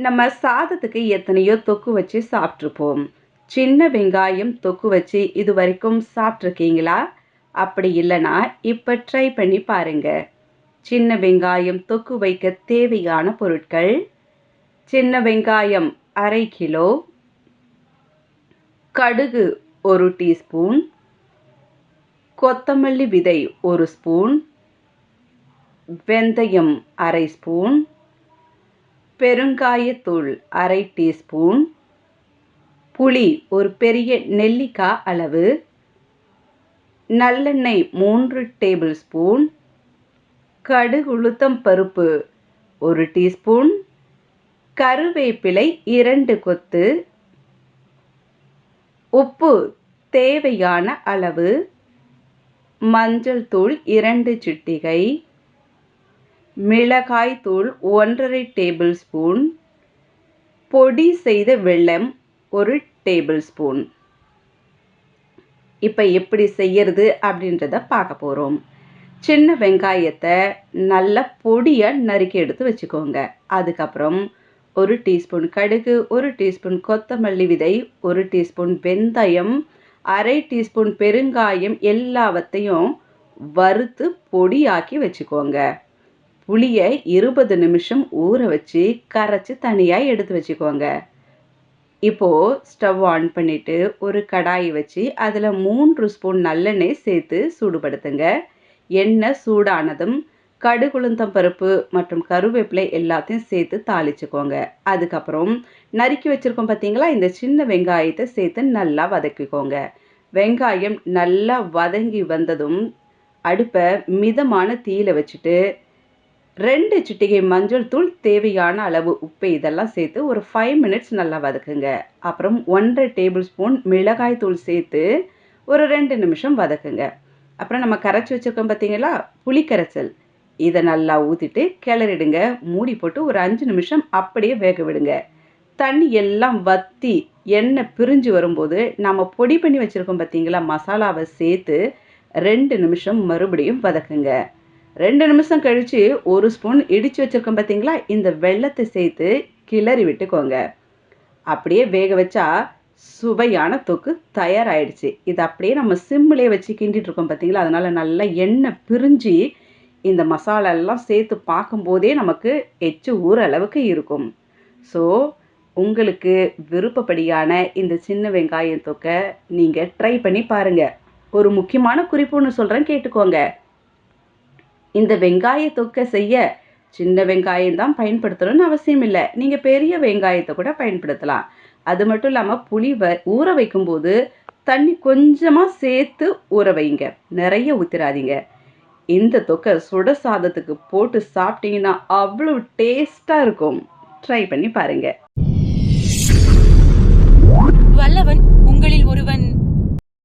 நம்ம சாதத்துக்கு எத்தனையோ தொக்கு வச்சு சாப்பிட்ருப்போம். சின்ன வெங்காயம் தொக்கு வச்சு இது வரைக்கும் சாப்பிட்ருக்கீங்களா? அப்படி இல்லைன்னா இப்போ ட்ரை பண்ணி பாருங்க. சின்ன வெங்காயம் தொக்கு வைக்க தேவையான பொருட்கள்: சின்ன வெங்காயம் 1/2 கிலோ, கடுகு 1 டீஸ்பூன், கொத்தமல்லி விதை 1 ஸ்பூன், வெந்தயம் 1/2 ஸ்பூன், பெருங்காயத்தூள் 1/2 டீஸ்பூன், புளி ஒரு பெரிய நெல்லிக்காய் அளவு, நல்லெண்ணெய் 3 டேபிள் ஸ்பூன், கடுகு உளுத்தம் பருப்பு 1 டீஸ்பூன், கருவேப்பிலை 2 கொத்து, உப்பு தேவையான அளவு, மஞ்சள் தூள் 2 சிட்டிகை, மிளகாய் தூள் 1/2 டேபிள் ஸ்பூன், பொடி செய்த வெல்லம் 1 டேபிள் ஸ்பூன். இப்போ எப்படி செய்யறது அப்படின்றத பார்க்க போகிறோம். சின்ன வெங்காயத்தை நல்லா பொடியாக நறுக்கி எடுத்து வச்சுக்கோங்க. அதுக்கப்புறம் 1 டீஸ்பூன் கடுகு, 1 டீஸ்பூன் கொத்தமல்லி விதை, 1 டீஸ்பூன் வெந்தயம், 1/2 டீஸ்பூன் பெருங்காயம் எல்லாவற்றையும் வறுத்து பொடியாக்கி வச்சுக்கோங்க. புளியை 20 நிமிஷம் ஊற வச்சு கரைச்சி தனியாக எடுத்து வச்சுக்கோங்க. இப்போது ஸ்டவ் ஆன் பண்ணிவிட்டு ஒரு கடாயை வச்சு அதில் 3 ஸ்பூன் நல்லெண்ணெய் சேர்த்து சூடுபடுத்துங்க. எண்ணெய் சூடானதும் கடுகுளுந்தம் பருப்பு மற்றும் கருவேப்பிலை எல்லாத்தையும் சேர்த்து தாளிச்சுக்கோங்க. அதுக்கப்புறம் நறுக்கி வச்சுருக்கோம் பார்த்தீங்களா, இந்த சின்ன வெங்காயத்தை சேர்த்து நல்லா வதக்கிக்கோங்க. வெங்காயம் நல்லா வதங்கி வந்ததும் அடுப்பை மிதமான தீயில வச்சுட்டு 2 சிட்டிகை மஞ்சள் தூள், தேவையான அளவு உப்பு இதெல்லாம் சேர்த்து ஒரு 5 மினிட்ஸ் நல்லா வதக்குங்க. அப்புறம் 1/2 டேபிள் ஸ்பூன் மிளகாய் தூள் சேர்த்து ஒரு 2 நிமிஷம் வதக்குங்க. அப்புறம் நம்ம கரைச்சி வச்சுருக்கோம் பார்த்தீங்களா புளி கரைச்சல், இதை நல்லா ஊற்றிட்டு கிளறிடுங்க. மூடி போட்டு ஒரு 5 நிமிஷம் அப்படியே வேக விடுங்க. தண்ணி எல்லாம் வற்றி எண்ணெய் பிரிஞ்சு வரும்போது நம்ம பொடி பண்ணி வச்சுருக்கோம் பார்த்தீங்களா மசாலாவை சேர்த்து 2 நிமிஷம் மறுபடியும் வதக்குங்க. 2 நிமிஷம் கழித்து 1 ஸ்பூன் இடித்து வச்சுருக்கோம் பார்த்தீங்களா, இந்த வெல்லத்தை சேர்த்து கிளறி விட்டுக்கோங்க. அப்படியே வேக வச்சா சுவையான தொக்கு தயாராகிடுச்சு. இது அப்படியே நம்ம சிம்மிலே வச்சு கிண்டிட்டு இருக்கோம் பார்த்தீங்களா, அதனால் நல்லா எண்ணெய் பிரிஞ்சு இந்த மசாலாலாம் சேர்த்து பார்க்கும்போதே நமக்கு எச்சு ஊற அளவுக்கு இருக்கும். ஸோ உங்களுக்கு விருப்பப்படியான இந்த சின்ன வெங்காயம் தொக்கை நீங்கள் ட்ரை பண்ணி பாருங்கள். ஒரு முக்கியமான குறிப்பு ஒன்று சொல்கிறேன், கேட்டுக்கோங்க. இந்த வெங்காய தொக்கை செய்ய சின்ன வெங்காயம் தான் பயன்படுத்தணும்னு அவசியம் இல்லை. நீங்கள் பெரிய வெங்காயத்தை கூட பயன்படுத்தலாம். அது மட்டும் இல்லாமல் புளி ஊற வைக்கும்போது தண்ணி கொஞ்சமாக சேர்த்து ஊற வைங்க, நிறைய ஊற்றிடாதீங்க. இந்த தொக்கை சுட சாதத்துக்கு போட்டு சாப்பிட்டீங்கன்னா அவ்வளோ டேஸ்ட்டாக இருக்கும். ட்ரை பண்ணி பாருங்கள். வல்லவன்